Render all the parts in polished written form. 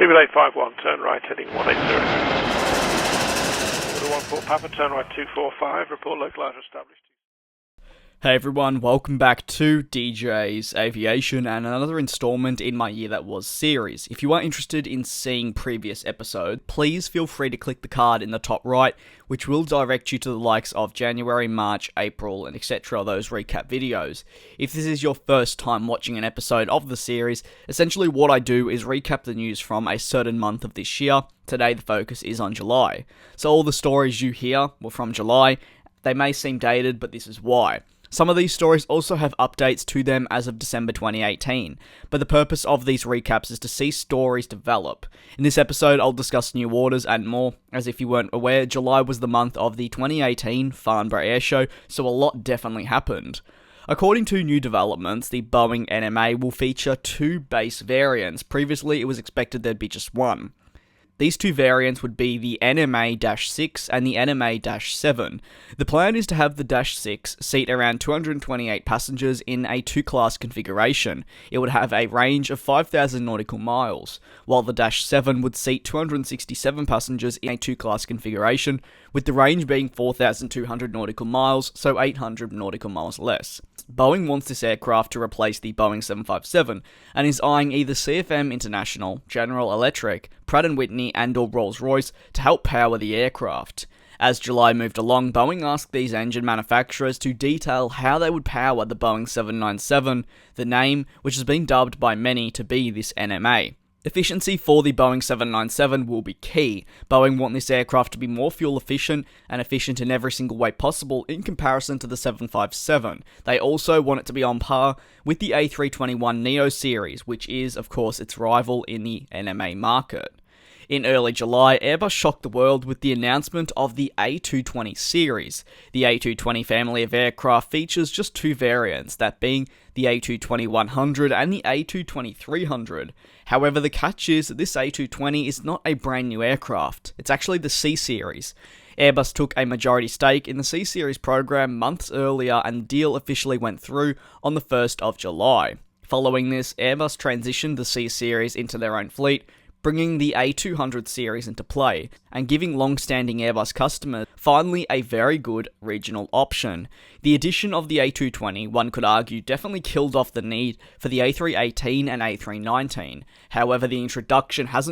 Cubic 851, turn right heading 180. Order 14 Papa, turn right 245, report localizer established. Hey everyone, welcome back to DJ's Aviation and another installment in my Year That Was series. If you are interested in seeing previous episodes, please feel free to click the card in the top right, which will direct you to the likes of January, March, April, and etc., those recap videos. If this is your first time watching an episode of the series, essentially what I do is recap the news from a certain month of this year. Today the focus is on July. So all the stories you hear were from July. They may seem dated, but this is why. Some of these stories also have updates to them as of December 2018, but the purpose of these recaps is to see stories develop. In this episode, I'll discuss new orders and more, as if you weren't aware, July was the month of the 2018 Farnborough Air Show, so a lot definitely happened. According to new developments, the Boeing NMA will feature 2 base variants. Previously, it was expected there'd be just one. These 2 variants would be the NMA-6 and the NMA-7. The plan is to have the -6 seat around 228 passengers in a 2-class configuration. It would have a range of 5,000 nautical miles, while the -7 would seat 267 passengers in a 2-class configuration, with the range being 4,200 nautical miles, so 800 nautical miles less. Boeing wants this aircraft to replace the Boeing 757 and is eyeing either CFM International, General Electric, Pratt & Whitney and or Rolls-Royce to help power the aircraft. As July moved along, Boeing asked these engine manufacturers to detail how they would power the Boeing 797, the name which has been dubbed by many to be this NMA. Efficiency for the Boeing 797 will be key. Boeing want this aircraft to be more fuel efficient and efficient in every single way possible in comparison to the 757. They also want it to be on par with the A321neo series, which is, of course, its rival in the NMA market. In early July, Airbus shocked the world with the announcement of the A220 series. The A220 family of aircraft features just 2 variants, that being the A220-100 and the A220-300. However, the catch is that this A220 is not a brand new aircraft, it's actually the C-Series. Airbus took a majority stake in the C-Series program months earlier and the deal officially went through on the 1st of July. Following this, Airbus transitioned the C-Series into their own fleet, bringing the A200 series into play, and giving long-standing Airbus customers finally a very good regional option. The addition of the A220, one could argue, definitely killed off the need for the A318 and A319. However, the introduction of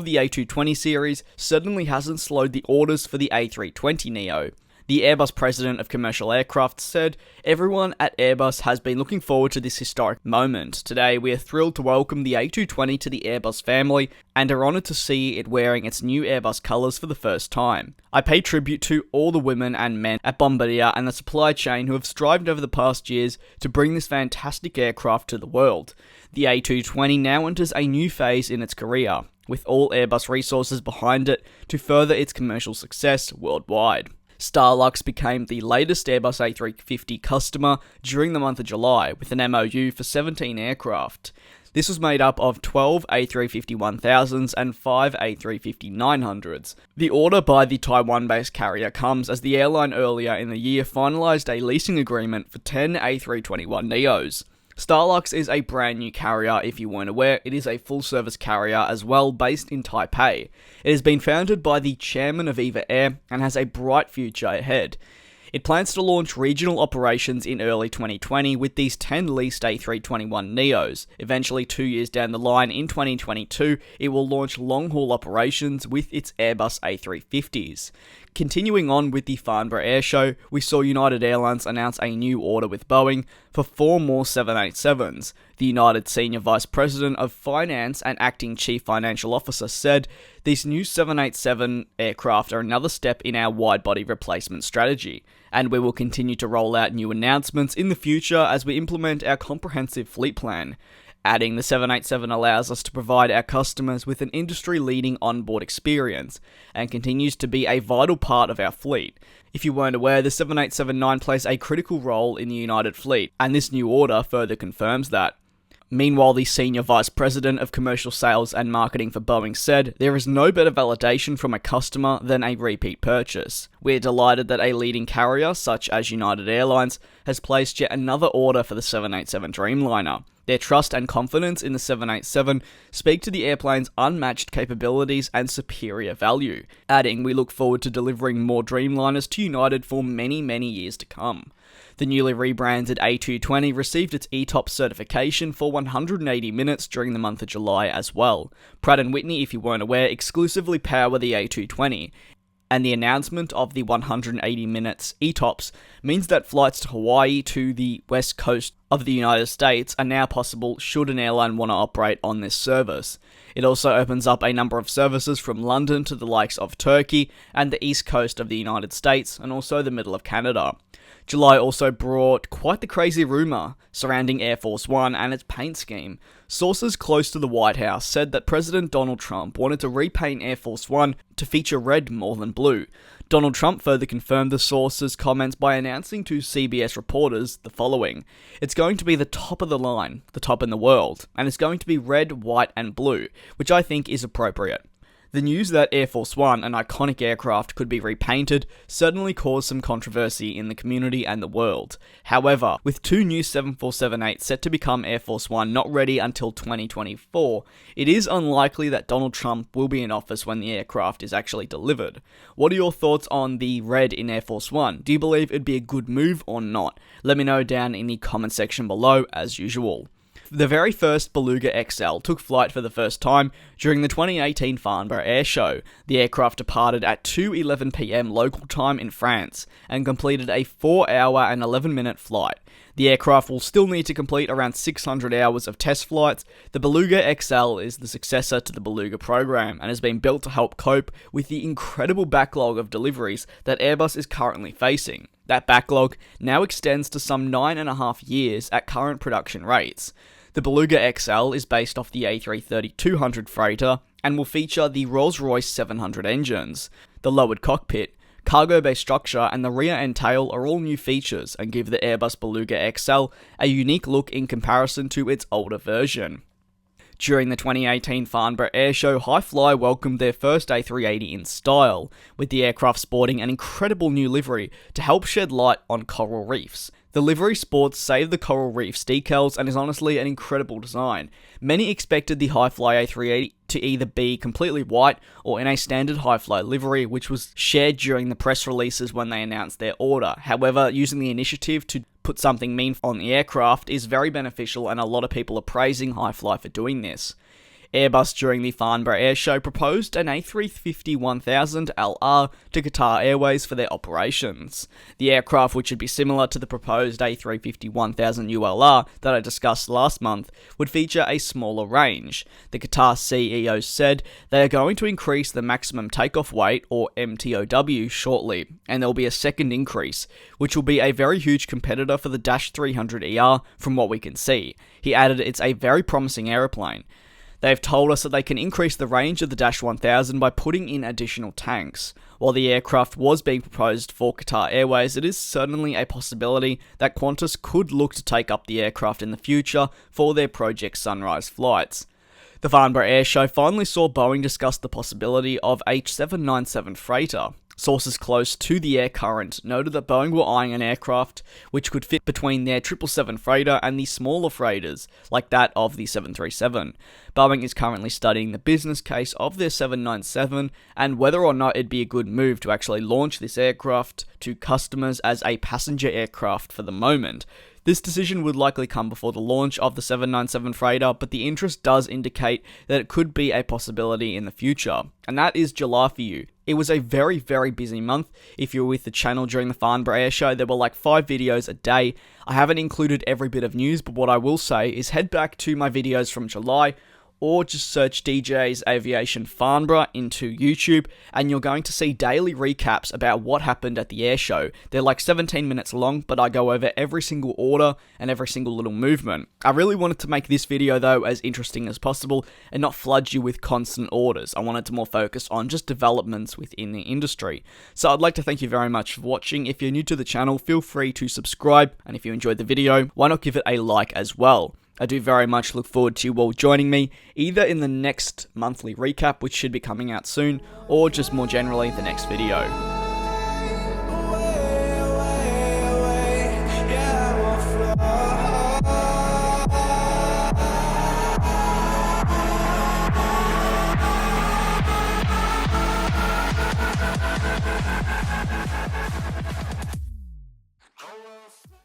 the A220 series certainly hasn't slowed the orders for the A320neo. The Airbus president of commercial aircraft said, "Everyone at Airbus has been looking forward to this historic moment. Today, we are thrilled to welcome the A220 to the Airbus family and are honoured to see it wearing its new Airbus colours for the first time. I pay tribute to all the women and men at Bombardier and the supply chain who have strived over the past years to bring this fantastic aircraft to the world. The A220 now enters a new phase in its career, with all Airbus resources behind it to further its commercial success worldwide." Starlux became the latest Airbus A350 customer during the month of July, with an MOU for 17 aircraft. This was made up of 12 A350-1000s and 5 A350-900s. The order by the Taiwan-based carrier comes as the airline earlier in the year finalised a leasing agreement for 10 A321neos. Starlux is a brand new carrier. If you weren't aware, it is a full-service carrier as well, based in Taipei. It has been founded by the chairman of EVA Air and has a bright future ahead. It plans to launch regional operations in early 2020 with these 10 leased A321neos. Eventually, 2 years down the line, in 2022, it will launch long-haul operations with its Airbus A350s. Continuing on with the Farnborough Air Show, we saw United Airlines announce a new order with Boeing for 4 more 787s. The United Senior Vice President of Finance and Acting Chief Financial Officer said, "These new 787 aircraft are another step in our wide-body replacement strategy, and we will continue to roll out new announcements in the future as we implement our comprehensive fleet plan." Adding, the 787 allows us to provide our customers with an industry-leading onboard experience and continues to be a vital part of our fleet. If you weren't aware, the 787-9 plays a critical role in the United fleet, and this new order further confirms that. Meanwhile, the Senior Vice President of Commercial Sales and Marketing for Boeing said, "There is no better validation from a customer than a repeat purchase. We're delighted that a leading carrier, such as United Airlines, has placed yet another order for the 787 Dreamliner. Their trust and confidence in the 787 speak to the airplane's unmatched capabilities and superior value." Adding, "We look forward to delivering more Dreamliners to United for many, many years to come." The newly rebranded A220 received its ETOPS certification for 180 minutes during the month of July as well. Pratt & Whitney, if you weren't aware, exclusively power the A220. And the announcement of the 180 minutes ETOPS means that flights to Hawaii to the west coast of the United States are now possible should an airline want to operate on this service. It also opens up a number of services from London to the likes of Turkey and the east coast of the United States and also the middle of Canada. July also brought quite the crazy rumour surrounding Air Force One and its paint scheme. Sources close to the White House said that President Donald Trump wanted to repaint Air Force One to feature red more than blue. Donald Trump further confirmed the source's comments by announcing to CBS reporters the following: "It's going to be the top of the line, the top in the world, and it's going to be red, white, and blue, which I think is appropriate." The news that Air Force One, an iconic aircraft, could be repainted certainly caused some controversy in the community and the world. However, with two new 747-8 set to become Air Force One not ready until 2024, it is unlikely that Donald Trump will be in office when the aircraft is actually delivered. What are your thoughts on the red in Air Force One? Do you believe it'd be a good move or not? Let me know down in the comment section below as usual. The very first Beluga XL took flight for the first time during the 2018 Farnborough Air Show. The aircraft departed at 2:11 p.m. local time in France and completed a 4-hour and 11-minute flight. The aircraft will still need to complete around 600 hours of test flights. The Beluga XL is the successor to the Beluga program and has been built to help cope with the incredible backlog of deliveries that Airbus is currently facing. That backlog now extends to some 9.5 years at current production rates. The Beluga XL is based off the A330-200 freighter and will feature the Rolls-Royce 700 engines. The lowered cockpit, cargo bay structure, and the rear end tail are all new features and give the Airbus Beluga XL a unique look in comparison to its older version. During the 2018 Farnborough Air Show, Hi-Fly welcomed their first A380 in style, with the aircraft sporting an incredible new livery to help shed light on coral reefs. The livery sports Save the Coral Reefs decals and is honestly an incredible design. Many expected the Hi-Fly A380 to either be completely white or in a standard Hi-Fly livery, which was shared during the press releases when they announced their order. However, using the initiative to put something mean on the aircraft is very beneficial, and a lot of people are praising Hi-Fly for doing this. Airbus during the Farnborough Air Show proposed an A350-1000 LR to Qatar Airways for their operations. The aircraft, which would be similar to the proposed A350-1000 ULR that I discussed last month, would feature a smaller range. The Qatar CEO said they are going to increase the maximum takeoff weight, or MTOW, shortly, and there will be a second increase, which will be a very huge competitor for the Dash 300ER from what we can see. He added it's a very promising aeroplane. They've told us that they can increase the range of the Dash 1000 by putting in additional tanks. While the aircraft was being proposed for Qatar Airways, it is certainly a possibility that Qantas could look to take up the aircraft in the future for their Project Sunrise flights. The Farnborough Air Show finally saw Boeing discuss the possibility of a 797 freighter. Sources close to the Air Current noted that Boeing were eyeing an aircraft which could fit between their 777 freighter and the smaller freighters, like that of the 737. Boeing is currently studying the business case of their 797 and whether or not it'd be a good move to actually launch this aircraft to customers as a passenger aircraft for the moment. This decision would likely come before the launch of the 797 freighter, but the interest does indicate that it could be a possibility in the future. And that is July for you. It was a very, very busy month. If you were with the channel during the Farnborough Air Show, there were like 5 videos a day. I haven't included every bit of news, but what I will say is head back to my videos from July, or just search DJ's Aviation Farnborough into YouTube, and you're going to see daily recaps about what happened at the air show. They're like 17 minutes long, but I go over every single order and every single little movement. I really wanted to make this video though as interesting as possible and not flood you with constant orders. I wanted to more focus on just developments within the industry. So I'd like to thank you very much for watching. If you're new to the channel, feel free to subscribe, and if you enjoyed the video, why not give it a like as well. I do very much look forward to you all joining me, either in the next monthly recap, which should be coming out soon, or just more generally the next video.